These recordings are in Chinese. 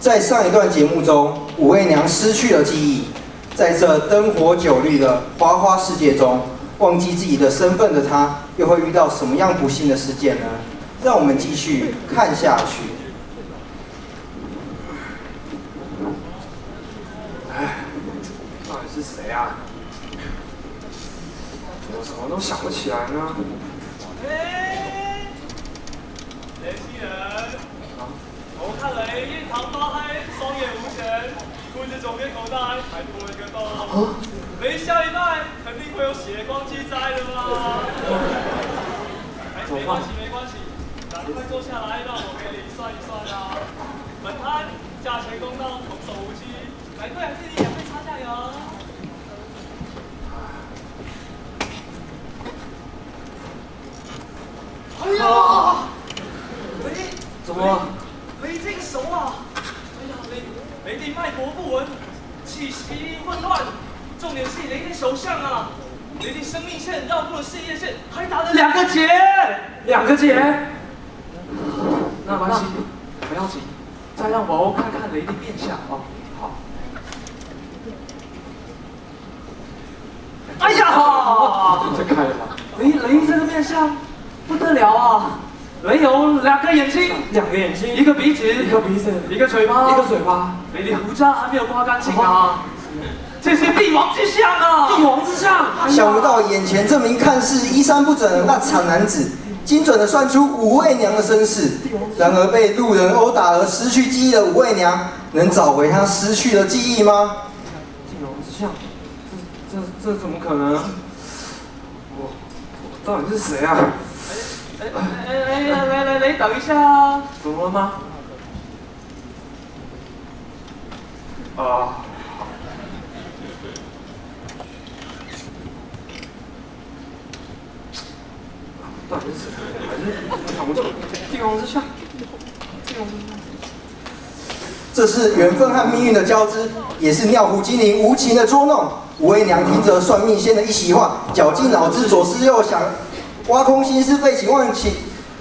在上一段节目中，武媚娘失去了记忆，在这灯火酒绿的花花世界中，忘记自己的身份的她，又会遇到什么样不幸的事件呢？让我们继续看下去。哎，到底是谁啊？怎么什么都想不起来呢？年轻人，我看你印堂发黑，双眼无神，裤子左边口袋还多了个洞。你下一代肯定会有血光之灾的嘛。没关系，没关系，赶快坐下来，让我给你算一算啊。本摊价钱公道，童叟无欺，买对还是你2倍差价哟。哎呀！怎么了？雷霆手啊！哎呀，雷霆脉搏不稳，气息混乱。重点是雷霆手相啊，雷霆生命线绕过了事业线，还打了2个结，2个结。那没关系，不要紧，再让我看看雷霆面相哦。好。哎呀！这开了吧？雷这个面相不得了啊！雷有2个眼睛，2个眼睛，一个鼻子，一个鼻子，一个嘴巴，一个嘴巴。雷的胡渣还没有刮干净啊！这是帝王之相啊！帝王之相！想不到眼前这名看似衣衫不整的那惨男子，精准的算出武媚娘的身世。然而被路人殴打而失去记忆的武媚娘，能找回她失去的记忆吗？帝王之相，这怎么可能？我到底是谁啊？来，等一下啊！怎么了吗？啊。到底是谁？还是想不出？帝王之相，帝王之相。这是缘分和命运的交织，也是尿壶精灵无情的捉弄。武媚娘听着算命仙的一席话，绞尽脑汁左思右想，挖空心思废寝忘寝，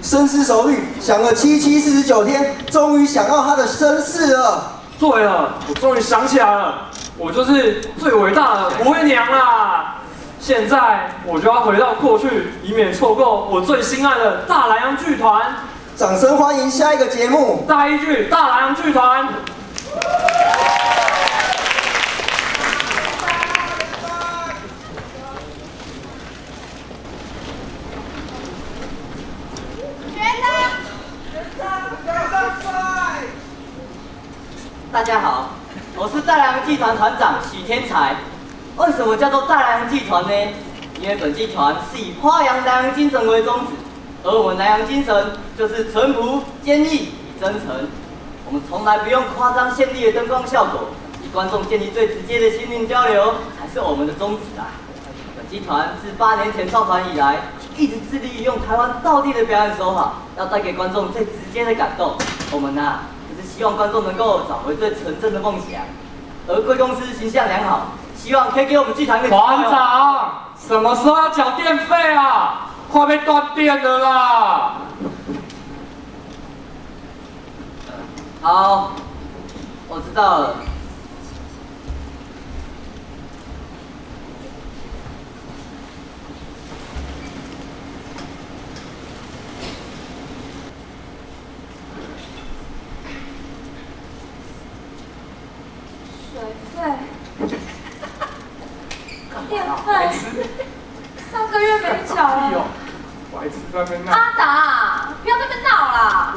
深思熟虑，想了749天，终于想到她的身世了。对了，我终于想起来了，我就是最伟大的武媚娘啦！现在我就要回到过去，以免错过我最心爱的大南洋剧团。掌声欢迎下一个节目，大一剧大南洋剧团。大家好，我是大南洋剧团团长许天才。为什么叫做大南洋剧团呢？因为本剧团是以发扬南洋精神为宗旨，而我们南洋精神就是淳朴、坚毅与真诚。我们从来不用夸张绚丽的灯光效果，与观众建立最直接的心灵交流，才是我们的宗旨啊。本剧团自8年前创团以来，一直致力于用台湾道地的表演手法，要带给观众最直接的感动。我们就是希望观众能够找回最纯正的梦想。而贵公司形象良好，希望可以给我们剧团一个团长，什么时候要缴电费啊？快被断电了啦！好，我知道了。水费、电费，3个月没缴了。白痴在那边闹。阿达，不要在那边闹啦！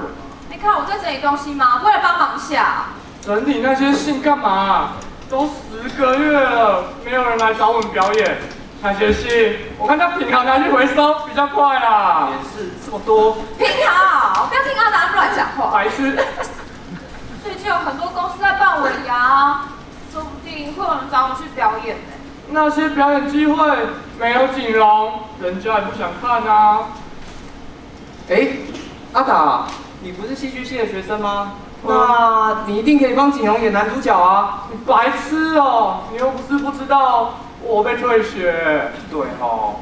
你看我在整理东西吗？过来帮忙一下。整理那些信干嘛？都10个月了，没有人来找我们表演。那些信，我看叫品行拿去回收比较快啦。也是这么多。平好，不要听阿达乱讲话。白痴。最近有很多公司在办尾牙，说不定会有人找我们去表演呢。那些表演机会没有锦荣，人家也不想看啊。阿达，你不是戏剧系的学生吗？那你一定可以帮锦荣演男主角啊！你白痴哦！你又不是不知道我被退学。对哦。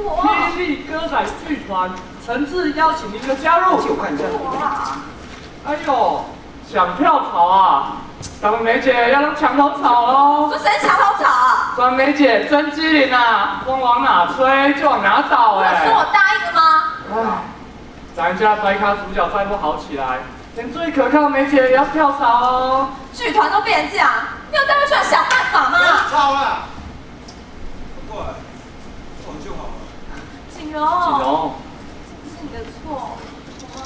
我。霹雳歌仔剧团诚挚邀请您的加入。借我看一下。我啦。哎呦，想跳槽啊？咱们梅姐要当墙头草喽。说谁墙头草啊？咱们梅姐真机灵啊，风往哪吹就往哪倒我哎。说我答应了吗？唉，咱家白咖主角再不好起来，连最可靠的梅姐也要跳槽哦。剧团都变成这样，你有在为剧团想办法吗？吵了，过来，我就好了。锦荣，锦荣，这不是你的错，好吗？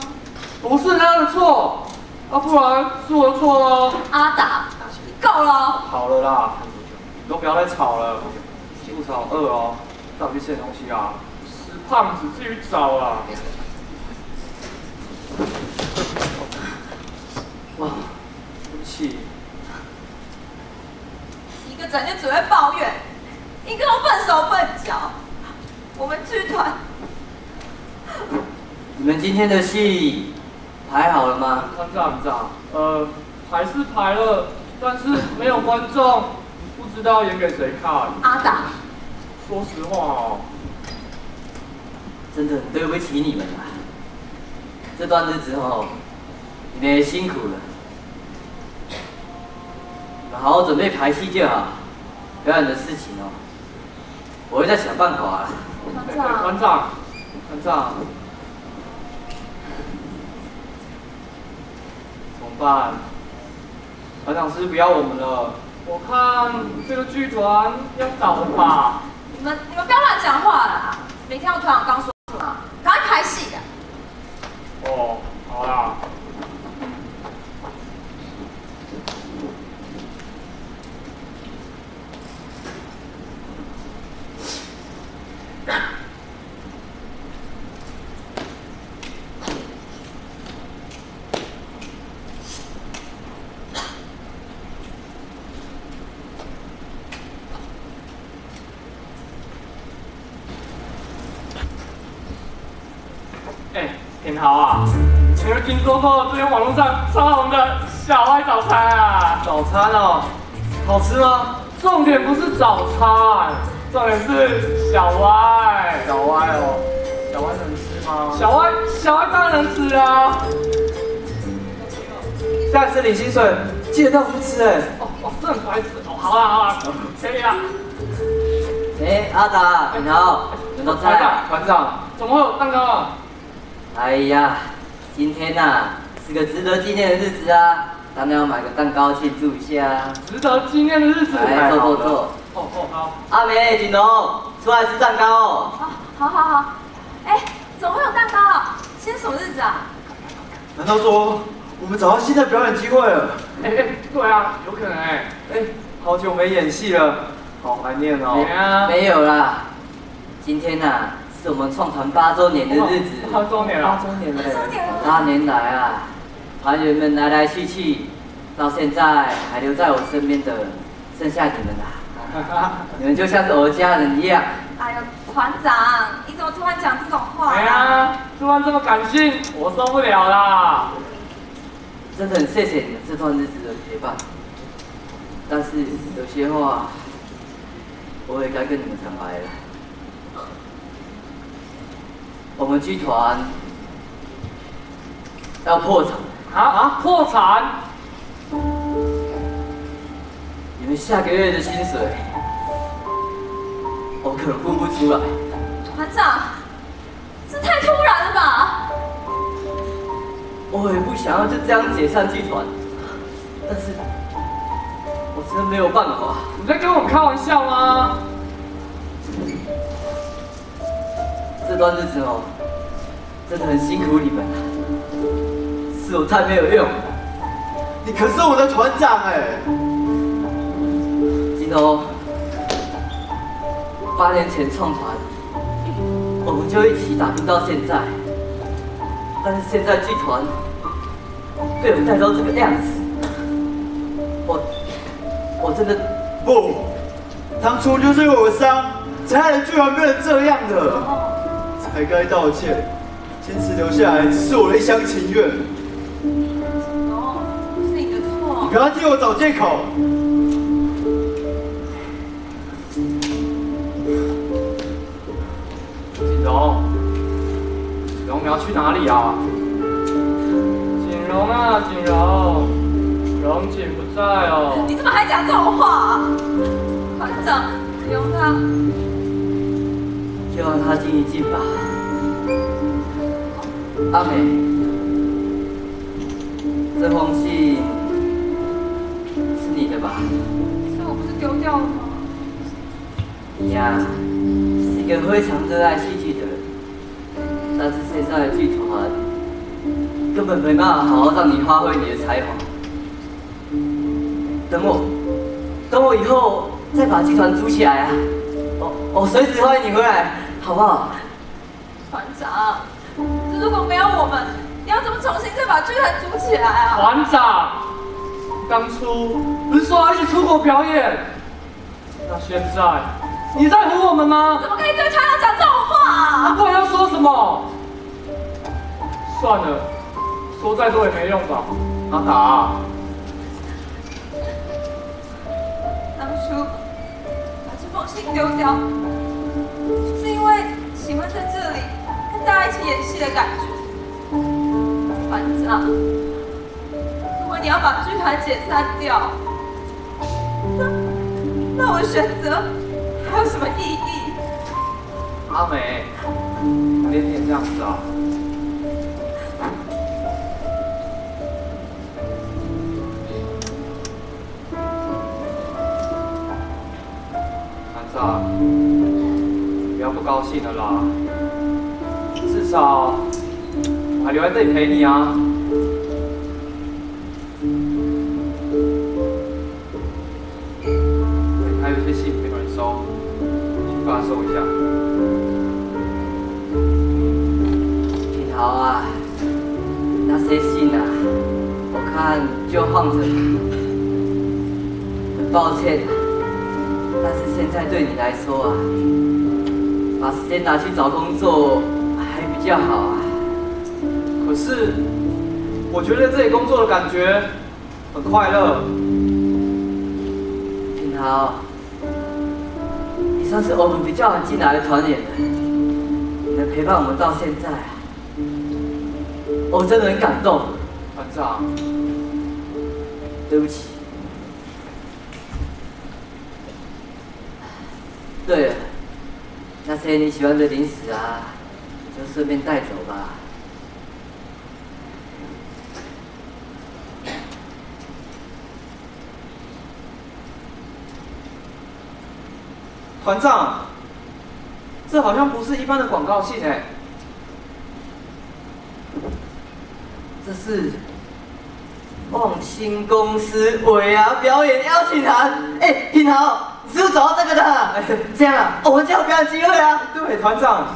不是他的错，不然是我的错喽。阿达，你够了。好了啦，你都不要再吵了，不吵饿哦，带我去吃点东西啊。死胖子自己找啦。哇，对不起。一个整天只会抱怨，一个都笨手笨脚。我们剧团，你们今天的戏排好了吗？团长，排是排了，但是没有观众，不知道演给谁看。阿达，说实话哦，真的很对不起你们啊！这段日子哦，你们也辛苦了。你们好好准备排戏就好，表演的事情哦，我会再想办法啦。团长，团长，怎么办？团长是不要我们了，我看这个剧团要倒了吧？你们不要乱讲话啦！没听到团长刚说什么？赶快排戏啊！哦，好啦。挺好啊！你有听说过最近网络上超红的小歪早餐啊？早餐哦，好吃吗？重点不是早餐，重点是小歪。小歪哦，小歪能吃吗？小歪当然能吃啊！下次领薪水记得带我去吃哎。哦，这很白痴哦。好啦，可以啦。阿达，你好，人都在。团长，怎么会有蛋糕啊？哎呀，今天呐是个值得纪念的日子啊，当然要买个蛋糕庆祝一下。值得纪念的日子。来，坐。哦，好。阿梅、锦龙，出来吃蛋糕哦。好。哎，怎么会有蛋糕啊？今天什么日子啊？难道说我们找到新的表演机会了？对啊，有可能好久没演戏了，好怀念哦。没有啦，今天呐是我们创团8周年的日子。8周年了。 8周年了。 8年来啊，团员们来来去去，到现在还留在我身边的，剩下你们啦。你们就像是我的家人一样。哎呦，团长，你怎么突然讲这种话？突然这么感性，我受不了啦。真的很谢谢你们这段日子的陪伴，但是有些话，我也该跟你们坦白了。我们剧团要破产破产？你们下个月的薪水，我可能付不出来。团长，这太突然了吧？我也不想要就这样解散剧团，但是我真的没有办法。你在跟我开玩笑吗？这段日子哦，真的很辛苦你们了，是我太没有用了。你可是我的团长哎。金头，8年前创团，我们就一起打拼到现在，但是现在剧团被我带到这个样子，我真的不，当初就是我的伤，才害得剧团变成这样的，才该道歉。坚持留下来只是我的一厢情愿。哦，不是你的错。你不要替我找借口。荣，子荣你要去哪里啊？锦荣啊，锦荣，荣锦不在哦。你怎么还讲这种话啊？团长，不用他，就让他静一静吧。阿美，这封信是你的吧？所以我不是丢掉了吗？你呀，是一个非常热爱戏剧的人，但是现在的剧团根本没办法好好让你发挥你的才华。等我以后再把剧团组起来啊！我随时欢迎你回来，好不好？团长，如果没有我们，你要怎么重新再把剧团组起来啊？团长，当初不是说要一起出国表演？那现在你在唬我们吗？怎么可以对团长讲这种话啊？不然要说什么？算了，说再多也没用吧。阿达，当初把这封信丢掉，是因为喜欢在这里跟大家一起演戏的感觉。团长，如果你要把剧团解散掉，那我选择还有什么意义？阿美，别这样子啊！团长，不要不高兴了啦，至少我还留在这里陪你啊。还有一些信没有人收，去帮他收一下。品豪啊，那些信啊，我看就放着吧。很抱歉，但是现在对你来说啊，把时间拿去找工作还比较好啊。可是，我觉得这里工作的感觉很快乐。品豪，你算是我们比较晚进来的团员了，你能陪伴我们到现在啊，我真的很感动。团长，对不起。对了，那些你喜欢的零食啊，就顺便带走吧。团长，这好像不是一般的广告信哎。这是望星公司尾牙表演邀请函。哎，品豪，你是不是找到这个的？这样啊，我们就有表演机会啊。对，团长。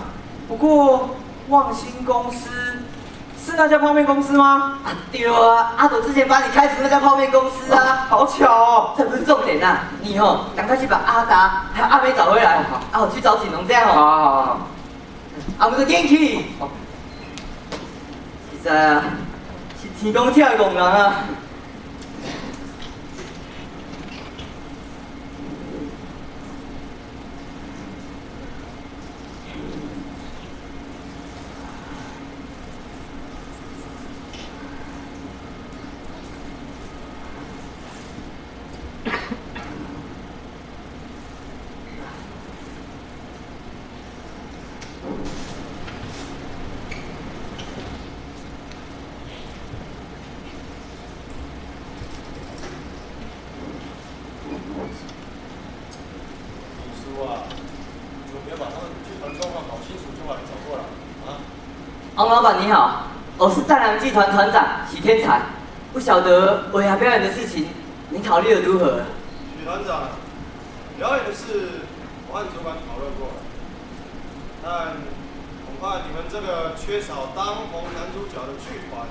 不过望星公司是那家泡面公司吗？对啊，阿朵之前把你开除那家泡面公司啊。好巧哦。这不是重点啊，你赶快去把阿达还有阿美找回来。好，我去找锦龙这样好。我们的元气。实在啊，是天公疼的工人啊。王老板你好，我是大良剧团团长许天才，不晓得尾牙表演的事情，您考虑的如何？许团长，表演的事我和主管讨论过了，但恐怕你们这个缺少当红男主角的剧团，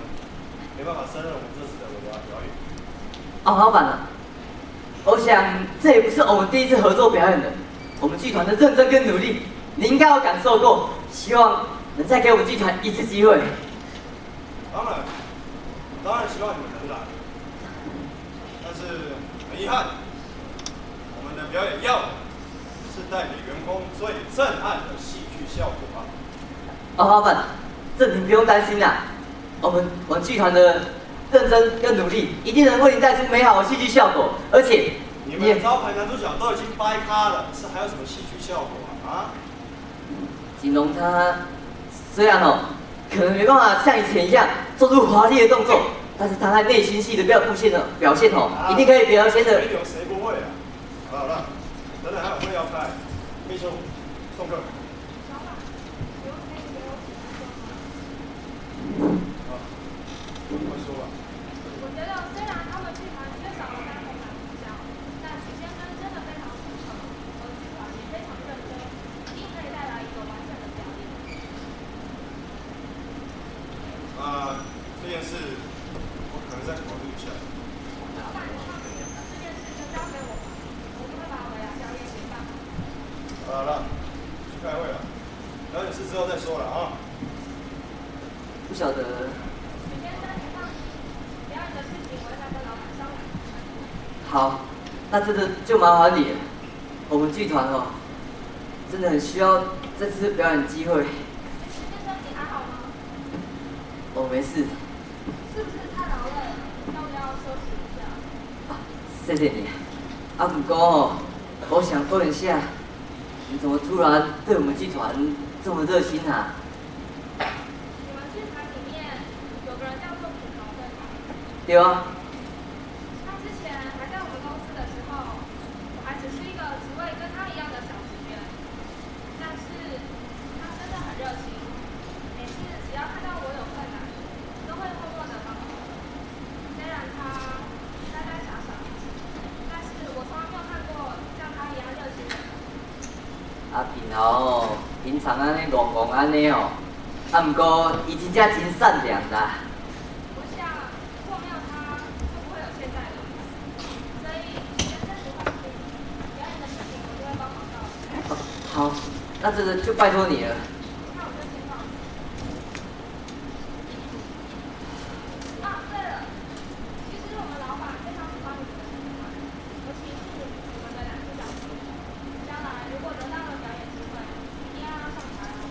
没办法胜任我们这次的尾牙表演。王老板啊，我想这也不是我们第一次合作表演的，我们剧团的认真跟努力，你应该有感受过，希望能再给我们剧团一次机会。当然希望你们能来，但是很遗憾，我们的表演要的是带给员工最震撼的戏剧效果啊！哦，老板，这您不用担心啦，我们剧团的认真跟努力，一定能为您带出美好的戏剧效果，而且你们招牌男主角都已经掰咖了，是还有什么戏剧效果啊？锦龙他虽然可能没办法像以前一样做出华丽的动作，但是他在内心戏的表现一定可以表现的。没有谁不会啊？好了，等等还有会要开，秘书送客。快说吧。我觉得虽然他们剧团缺少了当红男主角，但许先生真的非常出色，而剧团也非常认真，一定可以带来一个完整的表演。这件事我可能再考虑一下。老板，你放心，这件事就交给我吧，我一定会把我的表演给办好。好了，去开会了，表演事之后再说了啊。不晓得。许先生，你放心，表演的事情我会再跟老板商量。好，那这个就麻烦你了。我们剧团真的很需要这次表演机会。许先生，你还好吗？我没事。是不是太劳累了？要不要休息一下？谢谢你。不过我想问一下，你怎么突然对我们剧团这么热心啊？你们剧团里面有个人叫做品豪，对吗？对啊。他之前还在我们公司的时候，我还只是一个职位跟他一样的小职员，但是他真的很热心，每次只要看到我有困难，都会默默的帮我。虽然他呆呆傻傻，但是我从来没有看过像他一样热心的人。品豪平常安尼戆戆安尼不过伊真正真善良啦。我想，如果没有他，就不会有现在的我。所以，先生不放心，表演的事情我就会帮忙到。好，那这个就拜托你了。那我就先放弃。对了，其实我们老板非常喜欢你们的剧团，尤其是你们的男主角群。将来如果得到了表演机会，一定要让上台哦。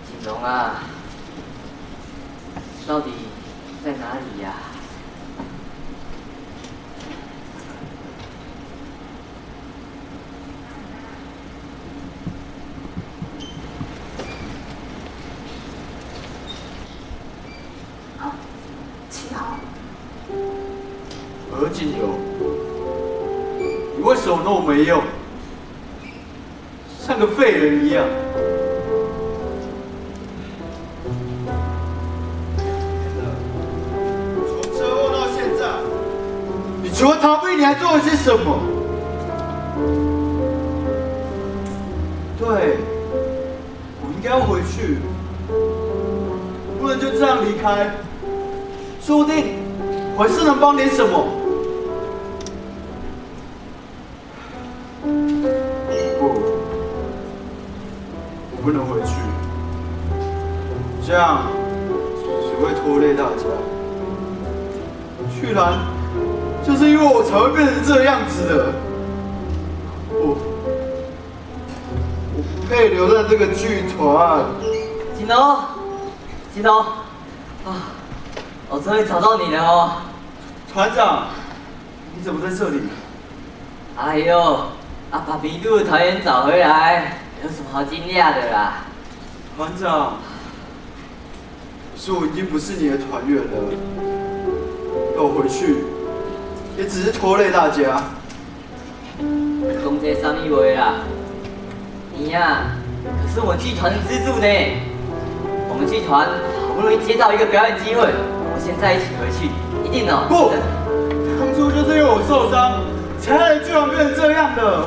锦龙啊，到底在哪里呀？7号。何锦荣，你为什么那么没用，像个废人一样？从车祸到现在，你除了逃避，你还做了些什么？对，我应该要回去，不能就这样离开，说不定我还是能帮点什么。不，我不能回去，这样只会拖累大家。居然就是因为我才会变成这样子的。我不配留在这个剧团。锦龙，我终于找到你了团长，你怎么在这里？哎呦，把迷路的团员找回来，有什么好惊讶的啦？团长，可是我已经不是你的团员了，要我回去，也只是拖累大家。讲这什么话啦？你呀，可是我们剧团的支柱呢。我们剧团好不容易接到一个表演机会，我们现在一起回去，一定不，当初就是因为我受伤，才让剧团变成这样的。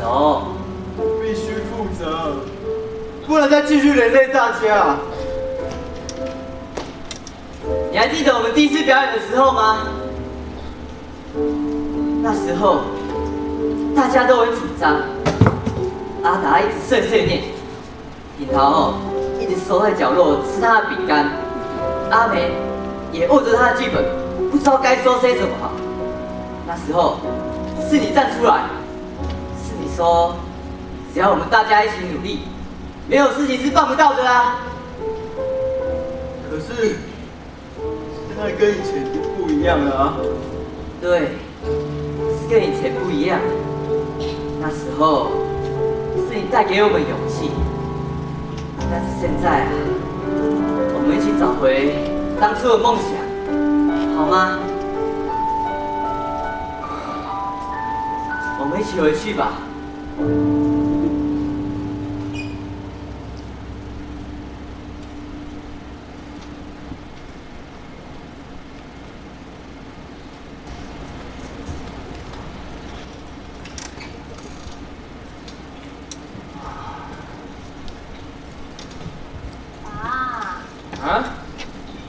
我必须负责，不能再继续连累大家。你还记得我们第一次表演的时候吗？那时候大家都很紧张，阿达一直碎碎念，品豪一直缩在角落吃他的饼干，阿梅也握着他的剧本，不知道该说些什么好。那时候是你站出来，是你说只要我们大家一起努力，没有事情是办不到的啦。可是现在跟以前就不一样了啊。对，是跟以前不一样。那时候是你带给我们勇气，但是现在啊，我们一起找回当初的梦想，好吗？我们一起回去吧。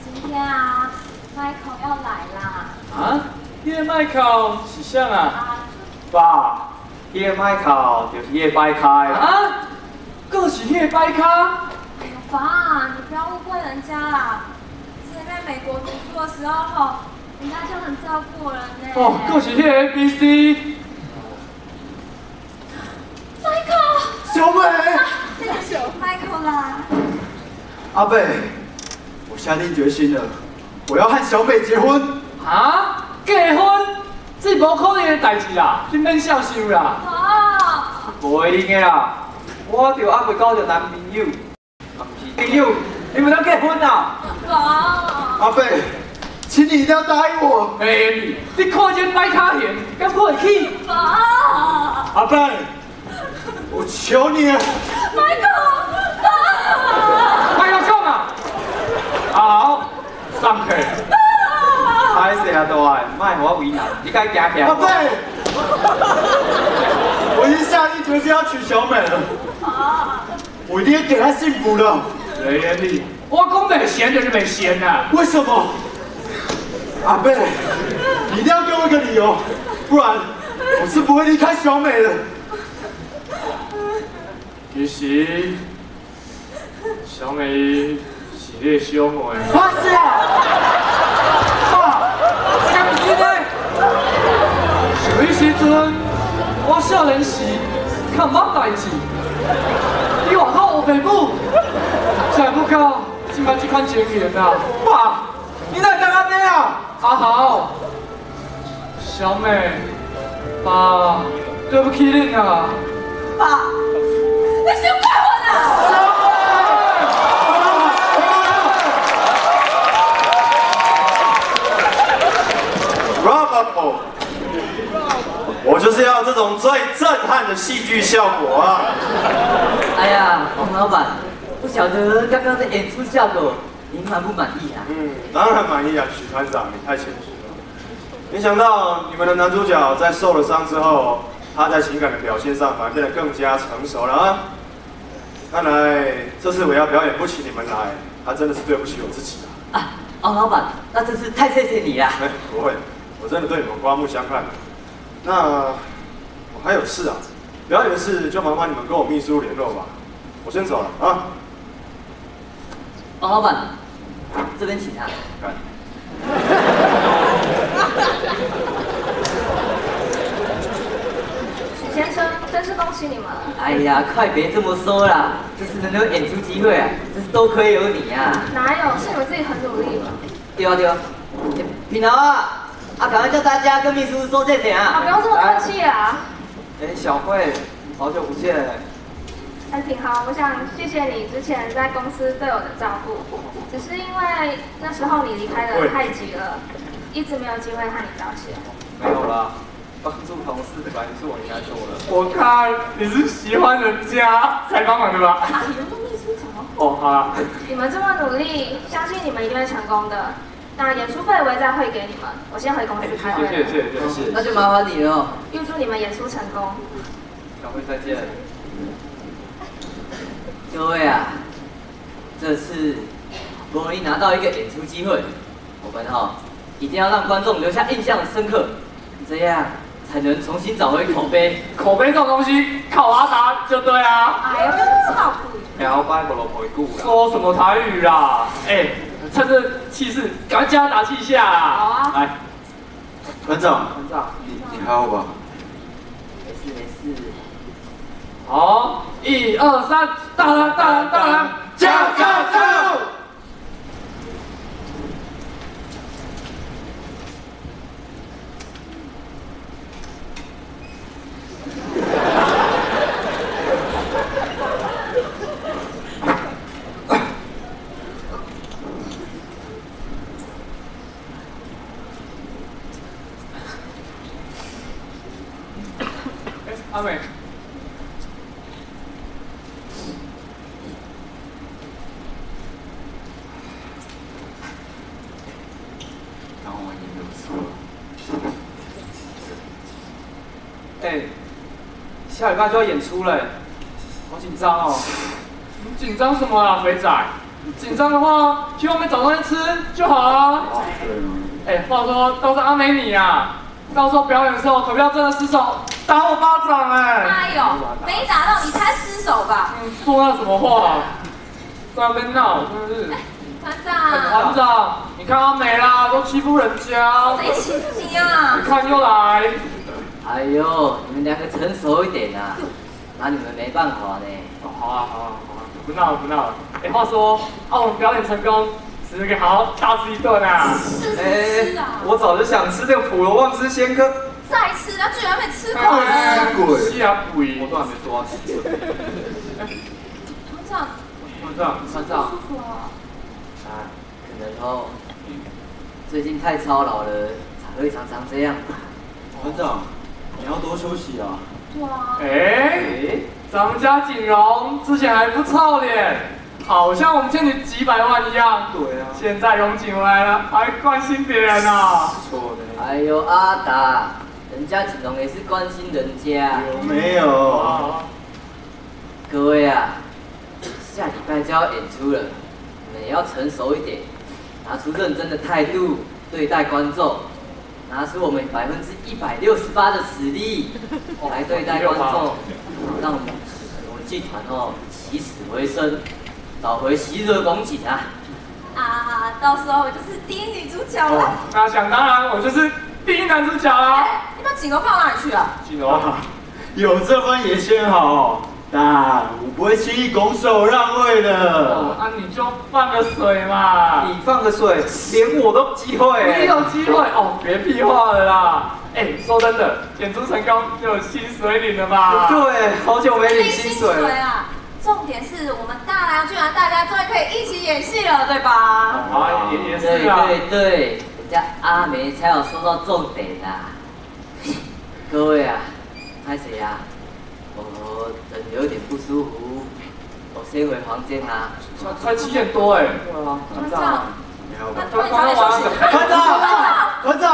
今天啊 ，Michael 要来啦。啊？你的Michael是谁啊？爸，你的Michael就是你的摆卡的啊？更是你的摆卡？哎呦，爸，你不要误会人家啦。之前在美国读书的时候，人家就很照顾人呢。哦，更是你的 ABC。Michael， 小美，这个是 Michael 啦。阿贝，我下定决心了，我要和小美结婚。啊？结婚？这无可能的代志啦，你免小想啦。哦。无一定的啦，我就还未交着男朋友，啊不是朋友，你们要结婚啦？爸。阿贝，请你一定要答应我。哎，你看见摆卡型，敢配起？爸。阿贝，我求你了。Michael， 爸。快要讲啊！好，上去。歹势啊，大汉，莫互我为难，你该行行。阿贝，我已经下定决心要娶小美了，我一定要给她幸福的。雷人力，我讲没闲就是没闲呐。为什么？阿贝，你一定要给我一个理由，不然我是不会离开小美的。其实，小美是你的小妹。啊是啊，爸，这不是呢？有迄时阵，我少年时较捌代志，你外口学爸母，才不到今摆这款情形啊！爸，你哪会当安尼啊？阿豪，小美，爸，对不起你啊！爸，你想结婚啊？ Bravo！ 我就是要这种最震撼的戏剧效果啊！哎呀，王老板，不晓得刚刚的演出效果，您满不满意啊？当然满意啊，许团长，你太谦虚了。没想到你们的男主角在受了伤之后，他在情感的表现上反而变得更加成熟了啊！看来这次我要表演不请你们来，他真的是对不起我自己啊！啊，王老板，那真是太谢谢你啦！哎，不会，我真的对你们刮目相看。那我还有事啊，表演的事就麻烦你们跟我秘书联络吧。我先走了啊。王老板，这边请啊。干许先生，真是恭喜你们了。哎呀，快别这么说啦，这次能有演出机会啊，真是多亏有你啊！哪有？是你们自己很努力嘛。对啊对啊，品豪啊，赶快叫大家跟秘书说谢谢啊！不用这么客气啦。哎，小慧，好久不见。哎，挺好，我想谢谢你之前在公司对我的照顾，只是因为那时候你离开的太急了，一直没有机会和你道谢。没有啦，帮助同事本来是我应该做的。我看你是喜欢人家才帮忙的吧？啊，你用秘书长哦，好啦。你们这么努力，相信你们一定会成功的。那演出费我也再汇给你们，我先回公司开会了。谢谢。那就麻烦你了。预祝你们演出成功。小慧再见。各位啊，这次不容易拿到一个演出机会，我们一定要让观众留下印象深刻，这样才能重新找回口碑。口碑这种东西靠阿达就对啊。哎呀，操！摇摆不落回顾啦。说什么台语啦？哎，趁这气势，赶快加打气一下啦！好啊。来，团长，团长，你还好吧？没事没事。好，1、2、3，大人，加！阿美。刚完演的不错。哎，下礼拜就要演出嘞，好紧张哦。你紧张什么啊，肥仔？紧张的话，去外面找东西吃就好了。哎，话说都是阿美你呀，到时候表演的时候可不要真的失手打我巴掌哎！哎呦，没打到你才失手吧？说那什么话？在那边闹，真的是。团长，团长，你看阿美啦，都欺负人家。谁欺负你啊？你看又来。哎呦，你们两个成熟一点啊，拿你们没办法呢。好啊，不闹了。哎，话说，我们表演成功，是不是可以好好大吃一顿啊？是吃啊！我早就想吃这个普罗旺斯鲜科，再吃，他居然被吃过吃了。鬼！是啊，鬼！我都还没说要吃。团长，不舒服啊？可能哦，最近太操劳了，才会常常这样。团长，你要多休息啊。对啊。哎，咱们家锦荣之前还不臭脸，好像我们欠你几百万一样。对啊，现在荣景回来了，还关心别人啊？错的。哎呦，阿达，人家锦荣也是关心人家。有没有？各位啊，下礼拜就要演出了，你们也要成熟一点，拿出认真的态度对待观众，拿出我们168%的实力来对待观众，让我们剧团起死回生，找回昔日的光景啊！啊，到时候我就是第一女主角了。那想当然，我就是第一男主角啦。你把锦荣放哪里去了？锦荣，有这番也先好，但我不会轻易拱手让位的。你就放个水嘛。你放个水，连我都机会。你有机会哦，别屁话了啦。哎，说真的，演出成功就有薪水领了吧？对，好久没领薪水了。啊！重点是我们大梁居然大家终于可以一起演戏了，对吧？啊，也是啊。对，人家阿梅才有说到重点啊。各位啊，拍谁啊？我人有点不舒服，我先回房间啊。才7点多哎。对啊，团长，那团长在休息。团长。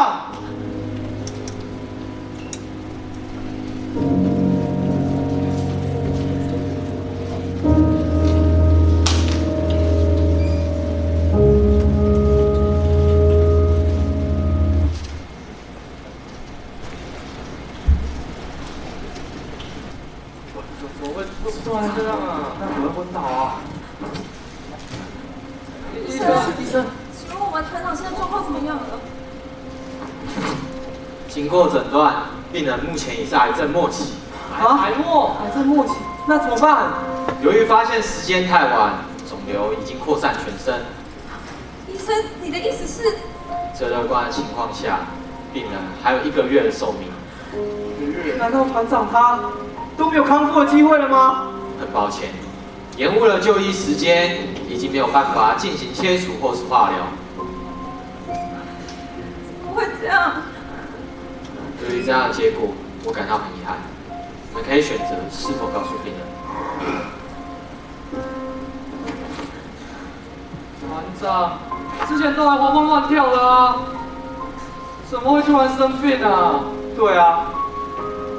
突然这样啊？那怎么昏倒啊？医生，请问我们团长现在状况怎么样了？经过诊断，病人目前已是癌症末期。癌症末期，那怎么办？由于发现时间太晚，肿瘤已经扩散全身。医生，你的意思是？这乐观的情况下，病人还有1个月的寿命。难道团长他都没有康复的机会了吗？很抱歉，延误了就医时间，已经没有办法进行切除或是化疗。怎么会这样？对于这样的结果，我感到很遗憾。你们可以选择是否告诉病人。团长，之前都还活蹦乱跳的啊，怎么会突然生病啊？对啊，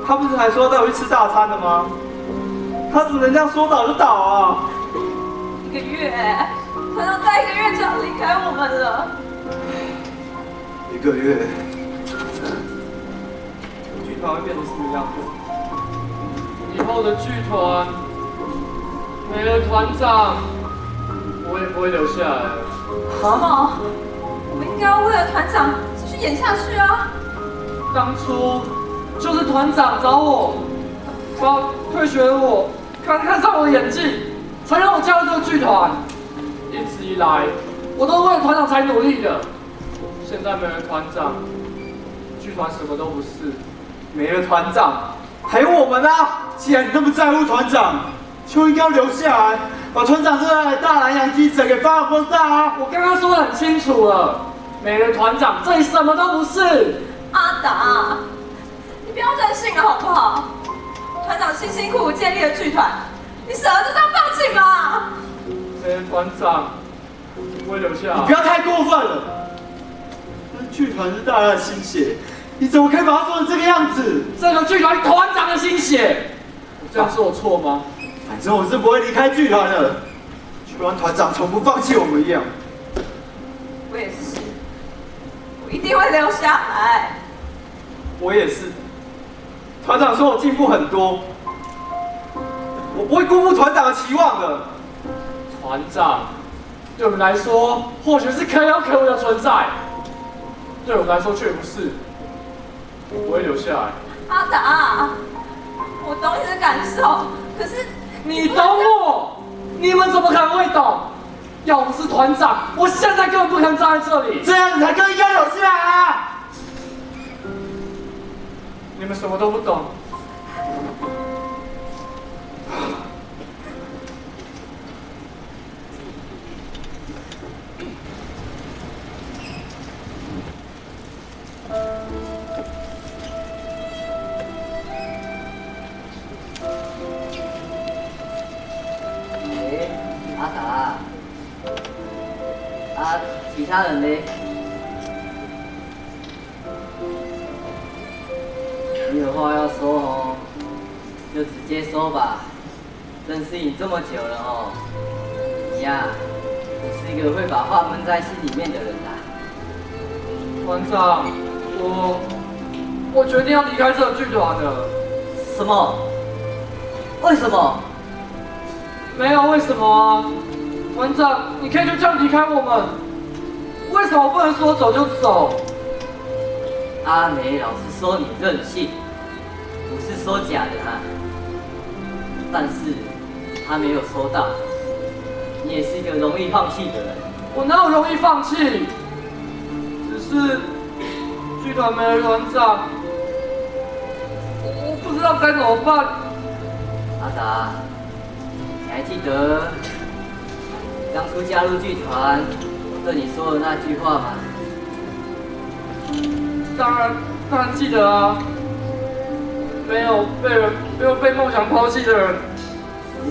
他不是还说带我去吃大餐的吗？他怎么能这样说倒就倒啊1个月，团长再1个月就要离开我们了。 1个月，剧团会变成什么样子？以后的剧团没了团长，我也不会留下来了。什么？我们应该要为了团长继续演下去啊！当初就是团长找我，把退学的我看上我的演技，才让我加入这个剧团。一直以来，我都是为了团长才努力的。现在没了团长，剧团什么都不是。没了团长，还有我们啊！既然你那么在乎团长，就应该要留下来，把团长热爱的大南洋基者给发扬光大啊！我刚刚说得很清楚了，没了团长，这里什么都不是。阿达，你不要任性了好不好？团长辛辛苦苦建立的剧团，你舍得就这样放弃吗？没了团长，我会留下来。你不要太过分了！那剧团是大家的心血，你怎么可以把它说成这个样子？这个剧团团长的心血，我这样说我错吗？反正我是不会离开剧团的，就像团长从不放弃我们一样。我也是，我一定会留下来。我也是。团长说我进步很多，我不会辜负团长的期望的。团长，对我们来说或许是可有可无的存在，对我们来说却不是。我不会留下来。阿达，我懂你的感受，可是你懂我？你们怎么可能会懂？要不是团长，我现在根本不可能站在这里。这样你才更应该留下来啊！你们什么都不懂。阿达，其他人呢？你有话要说哦，就直接说吧。认识你这么久了哦，你呀，不是一个会把话闷在心里面的人啦。团长，我决定要离开这个剧团了。什么？为什么？没有为什么啊，团长，你可以就这样离开我们，为什么不能说走就走？阿美老师说你任性，不是说假的哈。但是他没有说到，你也是一个容易放弃的人。我哪有容易放弃？只是剧团没了团长，我不知道该怎么办。阿达，你还记得当初加入剧团我对你说的那句话吗？当然记得啊。没有被梦想抛弃的人，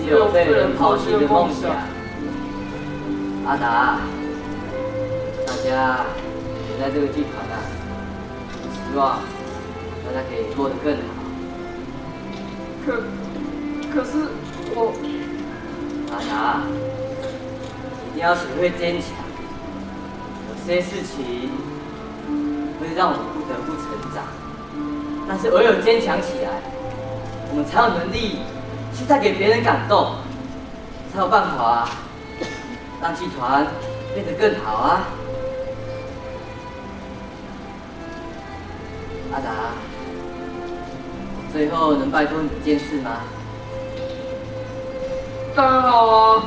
只有被人抛弃的梦想。阿达，大家留在这个剧团啊，希望大家可以过得更好。可是我，阿达，一定要学会坚强。有些事情会让我们不得不成长。但是唯有坚强起来，我们才有能力去带给别人感动，才有办法让剧团变得更好啊！阿达，我最后能拜托你一件事吗？当然好啊！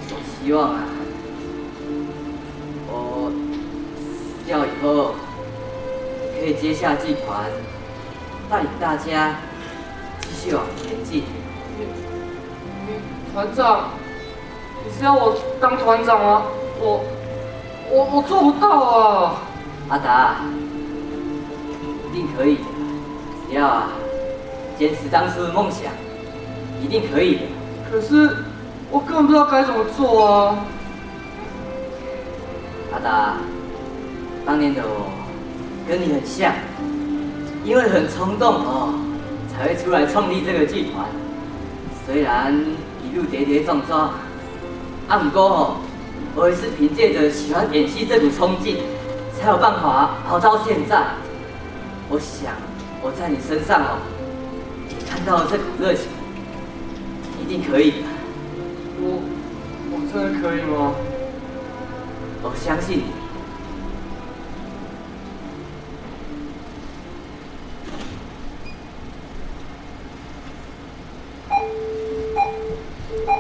我希望啊，我死掉以后，可以接下剧团，带领大家继续往前进。团长，你是要我当团长吗？我做不到啊！阿达，一定可以的，只要坚持当初的梦想，一定可以的。可是我根本不知道该怎么做啊！阿达，当年的我跟你很像，因为很冲动哦，才会出来创立这个剧团。虽然一路跌跌撞撞，不过哦，我也是凭借着喜欢演戏这股冲劲，才有办法熬到现在。我想我在你身上哦，看到了这股热情，一定可以的。我真的可以吗？我相信你。哎，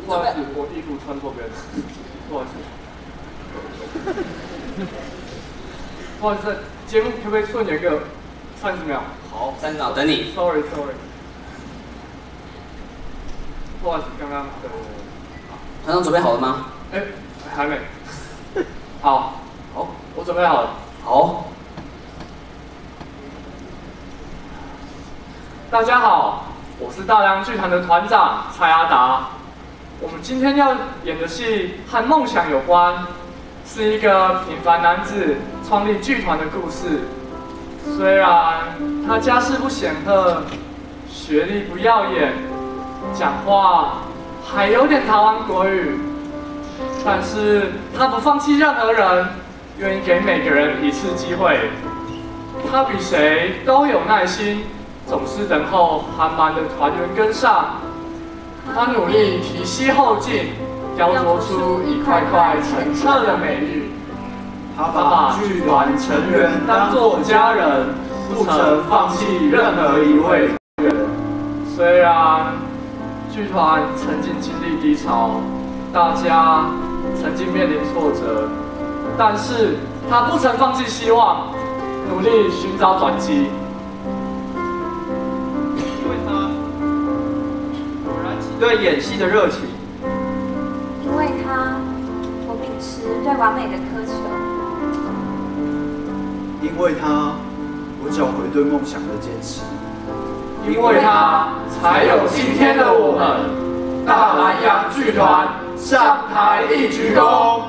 不好意思，我衣服穿错边了，不好意思。不好意思，节目可不可以顺延个30秒？好，30秒等你。Sorry。不好意思，刚刚团长准备好了吗？哎，还没。好，我准备好了。好。大家好，我是大良剧团的团长蔡阿达。我们今天要演的戏和梦想有关，是一个平凡男子创立剧团的故事。虽然他家世不显赫，学历不耀眼，讲话还有点台湾国语，但是他不放弃任何人，愿意给每个人一次机会。他比谁都有耐心，总是等候韩漫的团员跟上。他努力提携后进，雕琢出一块块澄澈的美玉。他把剧团成员当作家人，不曾放弃任何一位成员。虽然剧团曾经经历低潮，大家曾经面临挫折，但是他不曾放弃希望，努力寻找转机。因为他有燃起对演戏的热情，因为他，我秉持对完美的苛求。因为他，我找回对梦想的坚持。因为他，才有今天的我们。大南洋剧团上台一鞠躬。